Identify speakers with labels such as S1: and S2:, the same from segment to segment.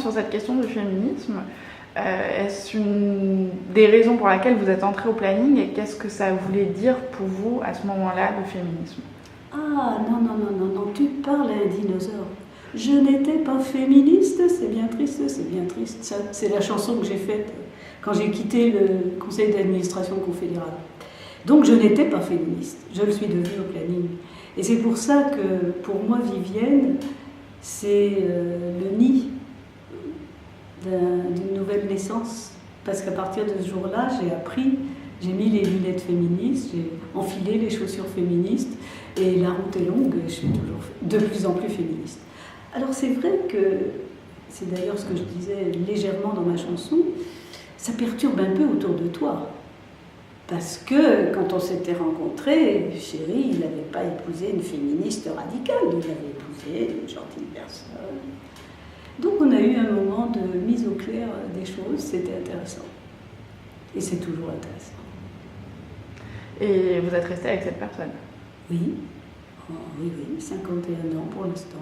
S1: sur cette question du féminisme. Est-ce une des raisons pour laquelle vous êtes entrée au planning et qu'est-ce que ça voulait dire pour vous à ce moment-là, le féminisme?
S2: Ah non, tu parles à un dinosaure. Je n'étais pas féministe, c'est bien triste. Ça, c'est la chanson que j'ai faite quand j'ai quitté le conseil d'administration confédéral. Donc je n'étais pas féministe, je le suis devenue au planning. Et c'est pour ça que pour moi, Vivienne, c'est le nid d'une nouvelle naissance. Parce qu'à partir de ce jour-là, j'ai mis les lunettes féministes, j'ai enfilé les chaussures féministes, et la route est longue, et je suis toujours de plus en plus féministe. Alors c'est vrai que, c'est d'ailleurs ce que je disais légèrement dans ma chanson, ça perturbe un peu autour de toi. Parce que quand on s'était rencontrés, chérie, il n'avait pas épousé une féministe radicale, il avait épousé une gentille personne. Donc on a eu un moment de mise au clair des choses, c'était intéressant. Et c'est toujours intéressant.
S1: Et vous êtes restée avec cette personne?
S2: Oui, 51 ans pour l'instant.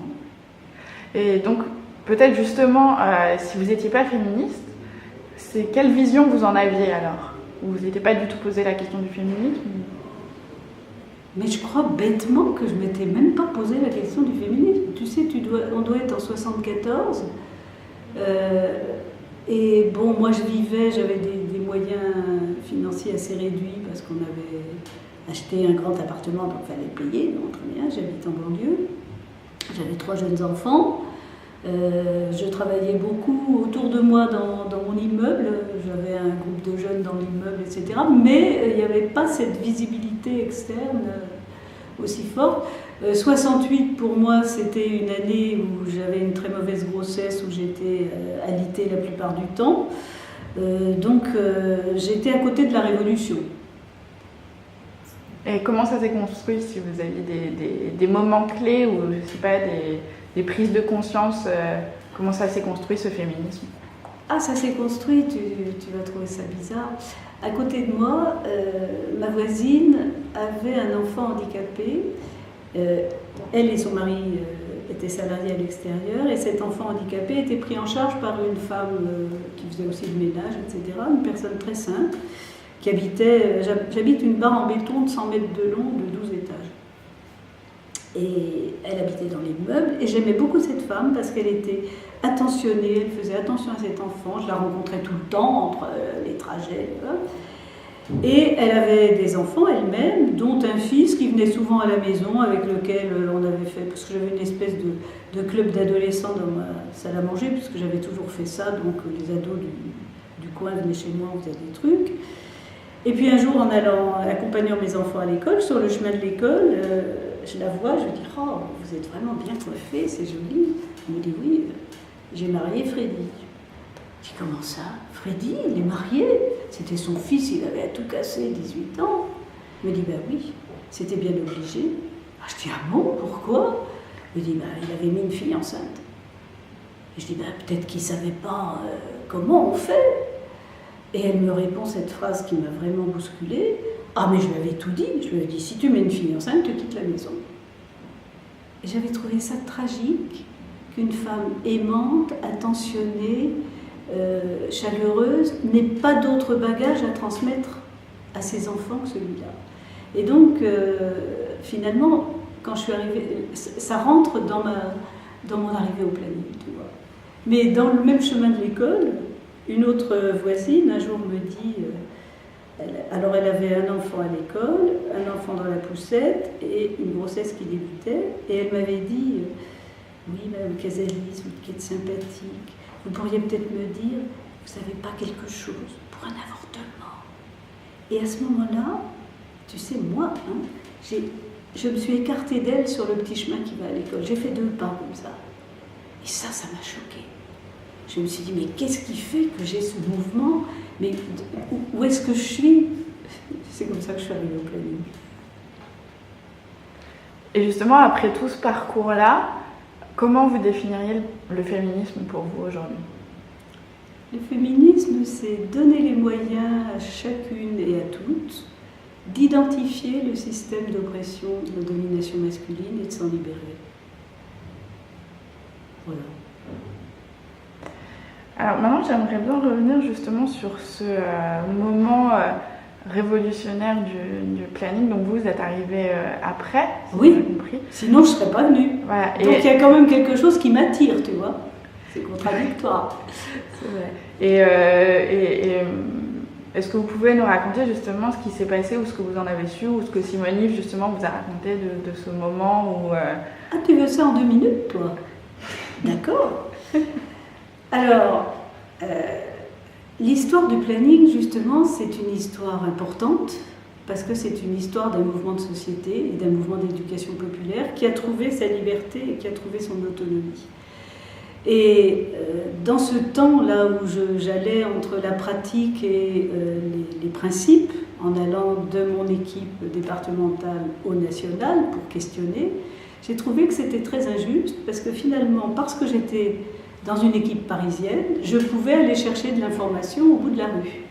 S1: Et donc, peut-être justement, si vous n'étiez pas féministe, quelle vision vous en aviez alors? Vous n'étiez pas du tout posé la question du féminisme?
S2: Mais je crois bêtement que je ne m'étais même pas posé la question du féminisme. Tu sais, on doit être en 74. Et bon, moi j'avais des moyens financiers assez réduits parce qu'on avait acheté un grand appartement, donc il fallait payer, donc très bien, j'habite en banlieue. J'avais 3 jeunes enfants. Je travaillais beaucoup autour de moi dans mon immeuble, j'avais un groupe de jeunes dans l'immeuble, etc. Mais il n'y avait pas cette visibilité externe aussi forte. 68 pour moi c'était une année où j'avais une très mauvaise grossesse, où j'étais alitée la plupart du temps. Donc j'étais à côté de la révolution.
S1: Et comment ça s'est construit, si vous aviez des moments clés ou je sais pas, des prises de conscience, comment ça s'est construit ce féminisme?
S2: Ah, ça s'est construit, tu vas trouver ça bizarre. À côté de moi, ma voisine avait un enfant handicapé. Elle et son mari étaient salariés à l'extérieur et cet enfant handicapé était pris en charge par une femme qui faisait aussi le ménage, etc. Une personne très simple qui habitait, j'habite une barre en béton de 100 mètres de long, de 12 étages. Et elle habitait dans l'immeuble et j'aimais beaucoup cette femme parce qu'elle était attentionnée, elle faisait attention à cet enfant, je la rencontrais tout le temps entre les trajets. Et elle avait des enfants elle-même, dont un fils qui venait souvent à la maison avec lequel on avait fait, parce que j'avais une espèce de club d'adolescents dans ma salle à manger, puisque j'avais toujours fait ça, donc les ados du coin venaient chez moi, on faisait des trucs. Et puis un jour, en accompagnant mes enfants à l'école, sur le chemin de l'école, je la vois, je lui dis « Oh, vous êtes vraiment bien coiffée, c'est joli ». Elle me dit « Oui, j'ai marié Freddy ». Je dis « Comment ça? Freddy, il est marié? C'était son fils, il avait à tout casser, 18 ans. » Elle me dit « Ben oui, c'était bien obligé. » Je dis « Ah bon, pourquoi ?» Elle me dit « Il avait mis une fille enceinte. » Et je dis « Peut-être qu'il ne savait pas comment on fait. » Et elle me répond cette phrase qui m'a vraiment bousculée. Ah, mais je lui avais tout dit. Je lui ai dit, si tu mets une fille enceinte, tu quittes la maison. Et j'avais trouvé ça tragique qu'une femme aimante, attentionnée, chaleureuse, n'ait pas d'autre bagage à transmettre à ses enfants que celui-là. Et donc, finalement, quand je suis arrivée, ça rentre dans mon arrivée au planning, tu vois. Mais dans le même chemin de l'école, une autre voisine, un jour, me dit... alors elle avait un enfant à l'école, un enfant dans la poussette et une grossesse qui débutait. Et elle m'avait dit « Oui, Madame Casalis, vous qui êtes sympathique, vous pourriez peut-être me dire, vous n'avez pas quelque chose pour un avortement ?» Et à ce moment-là, tu sais, moi, je me suis écartée d'elle sur le petit chemin qui va à l'école. J'ai fait 2 pas comme ça. Et ça m'a choquée. Je me suis dit, mais qu'est-ce qui fait que j'ai ce mouvement? Mais où est-ce que je suis? C'est comme ça que je suis arrivée au planning.
S1: Et justement, après tout ce parcours-là, comment vous définiriez le féminisme pour vous aujourd'hui?
S2: Le féminisme, c'est donner les moyens à chacune et à toutes d'identifier le système d'oppression, de domination masculine et de s'en libérer. Voilà.
S1: Alors maintenant, j'aimerais bien revenir justement sur ce moment révolutionnaire du planning. Donc vous êtes arrivé après, si
S2: Oui.
S1: j'ai compris.
S2: Sinon, je ne serais pas venue.
S1: Voilà.
S2: Donc il y a quand même quelque chose qui m'attire, tu vois. C'est contradictoire.
S1: C'est vrai. Et est-ce que vous pouvez nous raconter justement ce qui s'est passé ou ce que vous en avez su ou ce que Simone Yves justement vous a raconté de ce moment où...
S2: Ah, tu veux ça en 2 minutes, toi? D'accord. Alors, l'histoire du planning, justement, c'est une histoire importante parce que c'est une histoire d'un mouvement de société et d'un mouvement d'éducation populaire qui a trouvé sa liberté et qui a trouvé son autonomie. Et dans ce temps-là où j'allais entre la pratique et les principes, en allant de mon équipe départementale au national pour questionner, j'ai trouvé que c'était très injuste parce que finalement, parce que j'étais dans une équipe parisienne, je pouvais aller chercher de l'information au bout de la rue.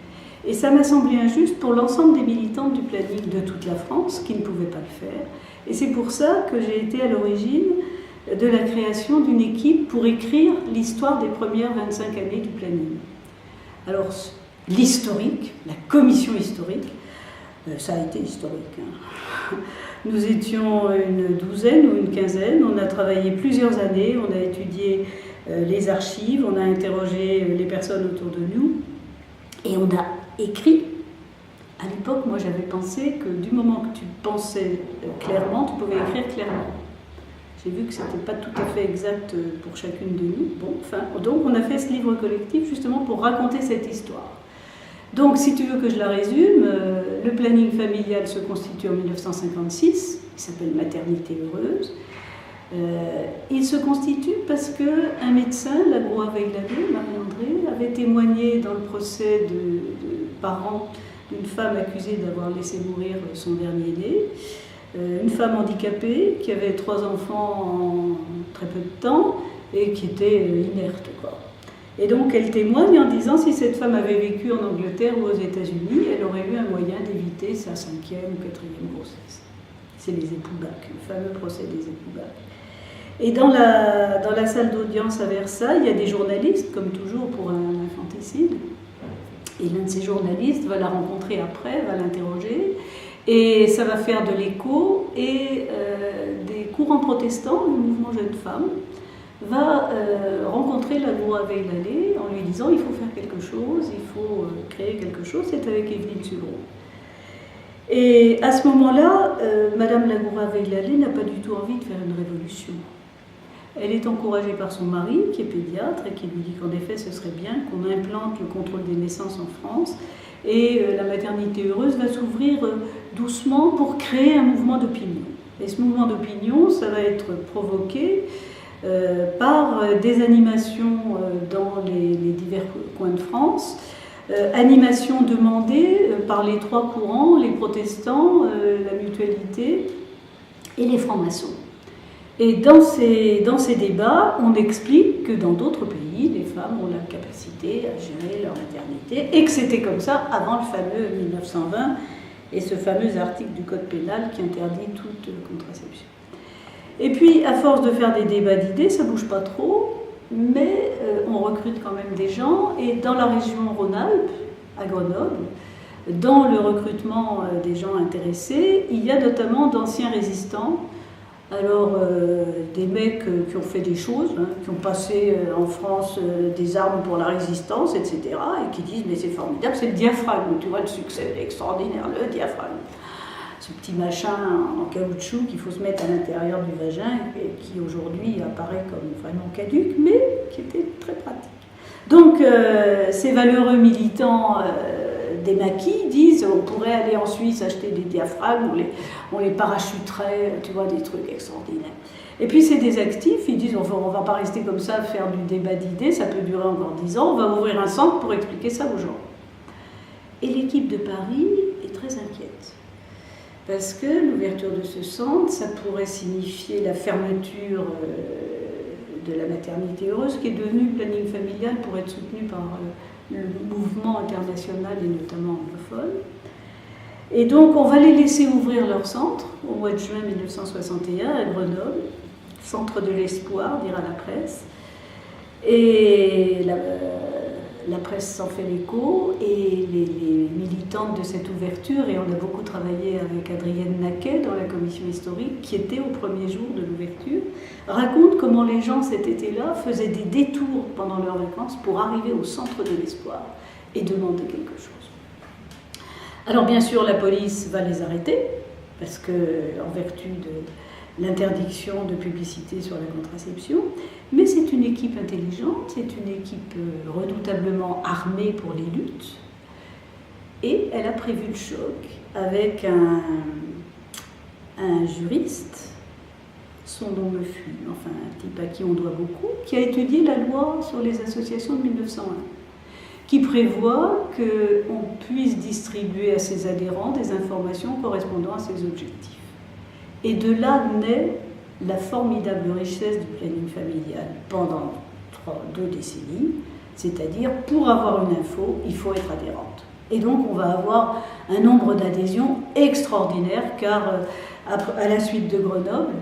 S2: Et ça m'a semblé injuste pour l'ensemble des militantes du planning de toute la France qui ne pouvaient pas le faire. Et c'est pour ça que j'ai été à l'origine de la création d'une équipe pour écrire l'histoire des premières 25 années du planning. Alors, l'historique, la commission historique, ça a été historique. Hein. Nous étions une douzaine ou une quinzaine, on a travaillé plusieurs années, on a étudié les archives, on a interrogé les personnes autour de nous et on a écrit. À l'époque, moi j'avais pensé que du moment que tu pensais clairement, tu pouvais écrire clairement. J'ai vu que ce n'était pas tout à fait exact pour chacune de nous. Bon, enfin, donc on a fait ce livre collectif justement pour raconter cette histoire. Donc si tu veux que je la résume, le planning familial se constitue en 1956, il s'appelle Maternité heureuse. Il se constitue parce qu'un médecin, Lagroua Veilladé, Marie-André, avait témoigné dans le procès de parents d'une femme accusée d'avoir laissé mourir son dernier-né. Une femme handicapée qui avait 3 enfants en très peu de temps et qui était inerte, quoi. Et donc elle témoigne en disant si cette femme avait vécu en Angleterre ou aux États-Unis, elle aurait eu un moyen d'éviter sa 5e ou 4e grossesse. C'est les époux Bac, le fameux procès des époux Bac. Et dans la salle d'audience à Versailles, il y a des journalistes, comme toujours pour un infanticide. Et l'un de ces journalistes va la rencontrer après, va l'interroger. Et ça va faire de l'écho, et des courants protestants, le mouvement Jeunes Femmes, va rencontrer Lagroua Veilladé en lui disant il faut faire quelque chose, il faut créer quelque chose. C'est avec Evelyne Sudron. Et à ce moment-là, Madame Lagroua Veilladé n'a pas du tout envie de faire une révolution. Elle est encouragée par son mari, qui est pédiatre, et qui lui dit qu'en effet, ce serait bien qu'on implante le contrôle des naissances en France. Et la maternité heureuse va s'ouvrir doucement pour créer un mouvement d'opinion. Et ce mouvement d'opinion, ça va être provoqué par des animations dans les divers coins de France, animations demandées par les 3 courants, les protestants, la mutualité et les francs-maçons. Et dans ces débats, on explique que dans d'autres pays, les femmes ont la capacité à gérer leur maternité et que c'était comme ça avant le fameux 1920 et ce fameux article du Code pénal qui interdit toute contraception. Et puis, à force de faire des débats d'idées, ça ne bouge pas trop, mais on recrute quand même des gens. Et dans la région Rhône-Alpes, à Grenoble, dans le recrutement des gens intéressés, il y a notamment d'anciens résistants. Alors, des mecs qui ont fait des choses, hein, qui ont passé en France des armes pour la résistance, etc., et qui disent mais c'est formidable, c'est le diaphragme, tu vois, le succès extraordinaire, le diaphragme. Ce petit machin en caoutchouc qu'il faut se mettre à l'intérieur du vagin et qui aujourd'hui apparaît comme vraiment caduc, mais qui était très pratique. Donc, ces valeureux militants des maquis disent on pourrait aller en Suisse acheter des diaphragmes, on les parachuterait, tu vois, des trucs extraordinaires. Et puis c'est des actifs, ils disent on va pas rester comme ça, faire du débat d'idées, ça peut durer encore 10 ans, on va ouvrir un centre pour expliquer ça aux gens. Et l'équipe de Paris est très inquiète, parce que l'ouverture de ce centre, ça pourrait signifier la fermeture de la maternité heureuse, qui est devenue planning familial pour être soutenue par le mouvement international et notamment anglophone. Et donc on va les laisser ouvrir leur centre au mois de juin 1961 à Grenoble, centre de l'espoir, dira la presse. Et la presse s'en fait l'écho et les militantes de cette ouverture, et on a beaucoup travaillé avec Adrienne Naquet dans la commission historique, qui était au premier jour de l'ouverture, racontent comment les gens cet été-là faisaient des détours pendant leurs vacances pour arriver au centre de l'espoir et demander quelque chose. Alors bien sûr, la police va les arrêter, parce que en vertu de l'interdiction de publicité sur la contraception, mais c'est une équipe intelligente, c'est une équipe redoutablement armée pour les luttes, et elle a prévu le choc avec un juriste, son nom me fuit, enfin un type à qui on doit beaucoup, qui a étudié la loi sur les associations de 1901, qui prévoit qu'on puisse distribuer à ses adhérents des informations correspondant à ses objectifs. Et de là naît la formidable richesse du planning familial pendant 2 décennies, c'est-à-dire pour avoir une info, il faut être adhérente. Et donc on va avoir un nombre d'adhésions extraordinaire, car à la suite de Grenoble,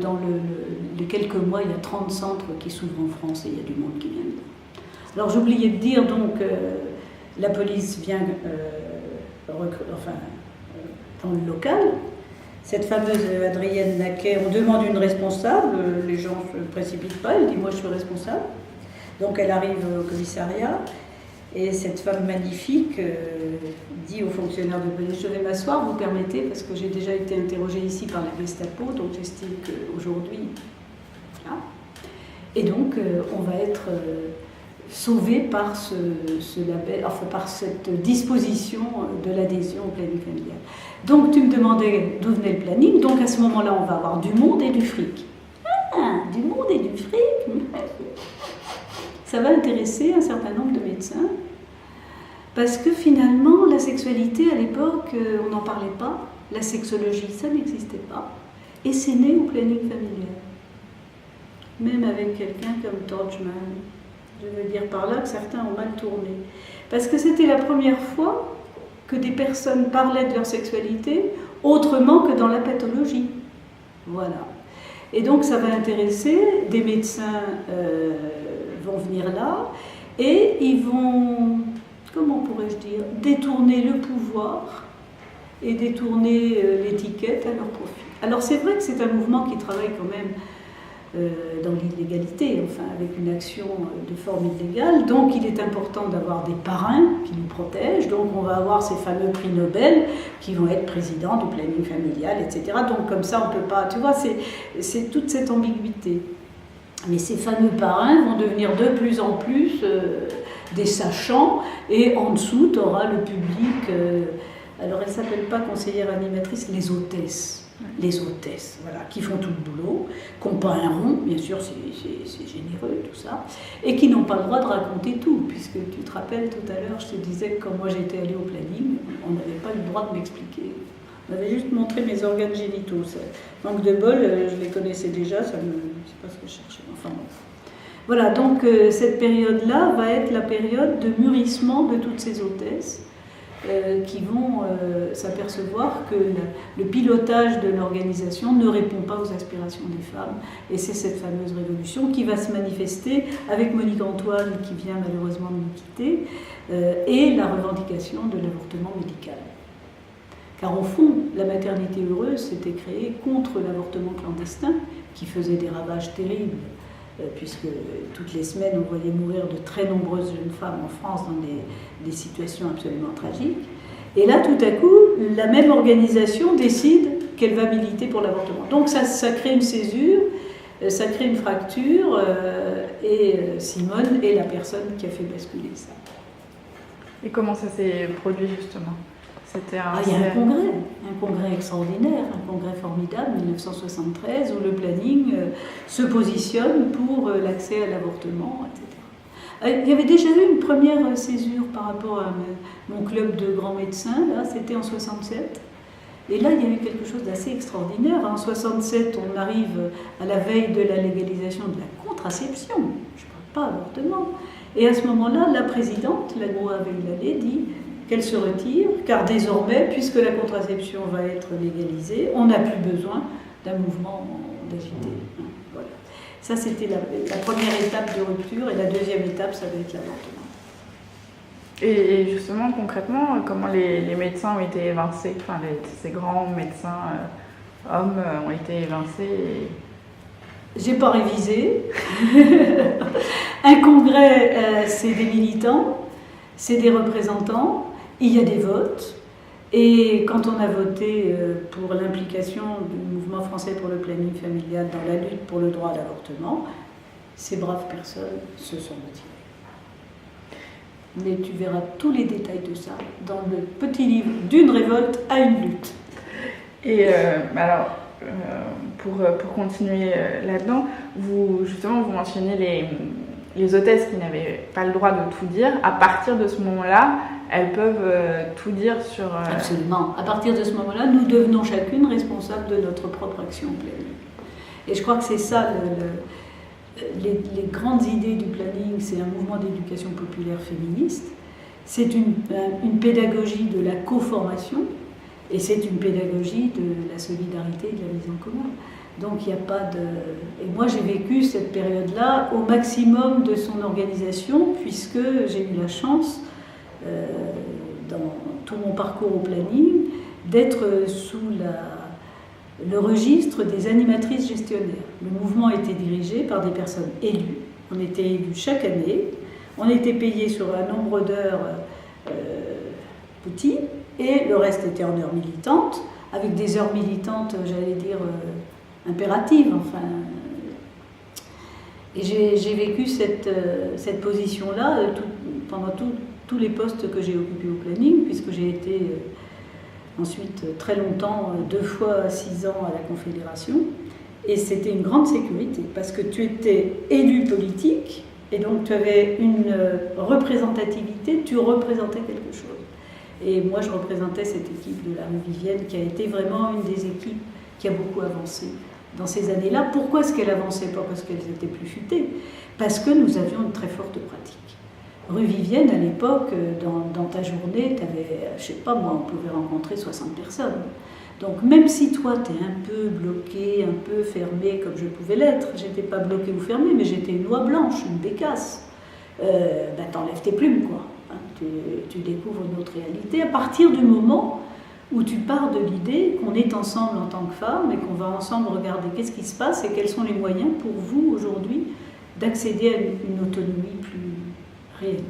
S2: dans les quelques mois, il y a 30 centres qui s'ouvrent en France et il y a du monde qui vient dedans. Alors j'oubliais de dire, donc, la police vient dans le local. Cette fameuse Adrienne Naquet, on demande une responsable, les gens ne se précipitent pas, elle dit « moi je suis responsable ». Donc elle arrive au commissariat et cette femme magnifique dit au fonctionnaire de police « je vais m'asseoir, vous permettez, parce que j'ai déjà été interrogée ici par la Gestapo, donc j'estime qu'aujourd'hui… » Et donc on va être sauvé par ce label, enfin par cette disposition de l'adhésion au planning familial. Donc tu me demandais d'où venait le planning, donc à ce moment-là on va avoir du monde et du fric. Ah, du monde et du fric, ça va intéresser un certain nombre de médecins, parce que finalement la sexualité à l'époque, on n'en parlait pas, la sexologie ça n'existait pas, et c'est né au planning familial. Même avec quelqu'un comme Torchman. Je veux dire par là que certains ont mal tourné. Parce que c'était la première fois que des personnes parlaient de leur sexualité autrement que dans la pathologie. Voilà. Et donc ça va intéresser, des médecins vont venir là, et ils vont, comment pourrais-je dire, détourner le pouvoir et détourner l'étiquette à leur profit. Alors c'est vrai que c'est un mouvement qui travaille quand même dans l'illégalité, enfin avec une action de forme illégale, donc il est important d'avoir des parrains qui nous protègent, donc on va avoir ces fameux prix Nobel qui vont être présidents du planning familial, etc. Donc comme ça on ne peut pas, tu vois, c'est toute cette ambiguïté. Mais ces fameux parrains vont devenir de plus en plus des sachants, et en dessous tu auras le public, alors elles ne s'appellent pas conseillères animatrices, les hôtesses. Les hôtesses, voilà, qui font tout le boulot, qui n'ont pas un rond, bien sûr c'est généreux tout ça, et qui n'ont pas le droit de raconter tout, puisque tu te rappelles tout à l'heure, je te disais que quand moi j'étais allée au planning, on n'avait pas le droit de m'expliquer. On m'avait juste montré mes organes génitaux. Ça, manque de bol, je les connaissais déjà, c'est pas ce que je cherchais. Enfin bon. Voilà, donc cette période-là va être la période de mûrissement de toutes ces hôtesses, qui vont s'apercevoir que le pilotage de l'organisation ne répond pas aux aspirations des femmes. Et c'est cette fameuse révolution qui va se manifester avec Monique Antoine, qui vient malheureusement de nous quitter, et la revendication de l'avortement médical. Car au fond, la maternité heureuse s'était créée contre l'avortement clandestin, qui faisait des ravages terribles, puisque toutes les semaines on voyait mourir de très nombreuses jeunes femmes en France dans des situations absolument tragiques. Et là, tout à coup, la même organisation décide qu'elle va militer pour l'avortement. Donc ça crée une césure, ça crée une fracture, et Simone est la personne qui a fait basculer ça.
S1: Et comment ça s'est produit justement ?
S2: Il y a un congrès extraordinaire, un congrès formidable, 1973, où le planning se positionne pour l'accès à l'avortement, etc. Il y avait déjà eu une première césure par rapport à mon club de grands médecins, là, c'était en 67. Et là, il y a eu quelque chose d'assez extraordinaire. En 67, on arrive à la veille de la légalisation de la contraception, je ne parle pas d'avortement. Et à ce moment-là, la présidente, la Gros-Aveillallé, dit qu'elle se retire, car désormais, puisque la contraception va être légalisée, on n'a plus besoin d'un mouvement d'agité. Voilà. Ça, c'était la première étape de rupture, et la deuxième étape, ça va être l'avortement.
S1: Et justement, concrètement, comment les médecins ont été évincés, enfin ces grands médecins hommes ont été évincés
S2: J'ai pas révisé. Un congrès, c'est des militants, c'est des représentants, il y a des votes. Et quand on a voté pour l'implication du mouvement français pour le planning familial dans la lutte pour le droit à l'avortement, ces braves personnes se sont retirées. Mais tu verras tous les détails de ça dans le petit livre D'une révolte à une lutte.
S1: Et alors, pour continuer là-dedans, vous mentionnez les hôtesses qui n'avaient pas le droit de tout dire. À partir de ce moment-là, elles peuvent tout dire sur...
S2: Absolument. À partir de ce moment-là, nous devenons chacune responsable de notre propre action planning. Et je crois que c'est ça, les grandes idées du planning, c'est un mouvement d'éducation populaire féministe. C'est une pédagogie de la co-formation et c'est une pédagogie de la solidarité et de la mise en commun. Donc il n'y a pas de... Et moi j'ai vécu cette période-là au maximum de son organisation puisque j'ai eu la chance, dans tout mon parcours au planning, d'être sous le registre des animatrices gestionnaires. Le mouvement était dirigé par des personnes élues. On était élus chaque année. On était payé sur un nombre d'heures petit et le reste était en heures militantes, avec des heures militantes, j'allais dire, impératives. Enfin. Et j'ai vécu cette position-là pendant tous les postes que j'ai occupés au planning, puisque j'ai été ensuite très longtemps, 2 fois 6 ans à la Confédération. Et c'était une grande sécurité, parce que tu étais élu politique, et donc tu avais une représentativité, tu représentais quelque chose. Et moi je représentais cette équipe de la rue Vivienne, qui a été vraiment une des équipes qui a beaucoup avancé dans ces années-là. Pourquoi est-ce qu'elle avançait? Pas parce qu'elles étaient plus futées, parce que nous avions une très forte pratique. Rue Vivienne, à l'époque, dans ta journée, tu avais, je sais pas moi, on pouvait rencontrer 60 personnes. Donc même si toi, tu es un peu bloqué, un peu fermé, comme je pouvais l'être, j'étais pas bloqué ou fermé, mais j'étais une oie blanche, une bécasse, t'enlèves tes plumes, quoi. Hein, tu découvres une autre réalité. À partir du moment où tu pars de l'idée qu'on est ensemble en tant que femmes et qu'on va ensemble regarder qu'est-ce qui se passe et quels sont les moyens pour vous, aujourd'hui, d'accéder à une autonomie plus réelle.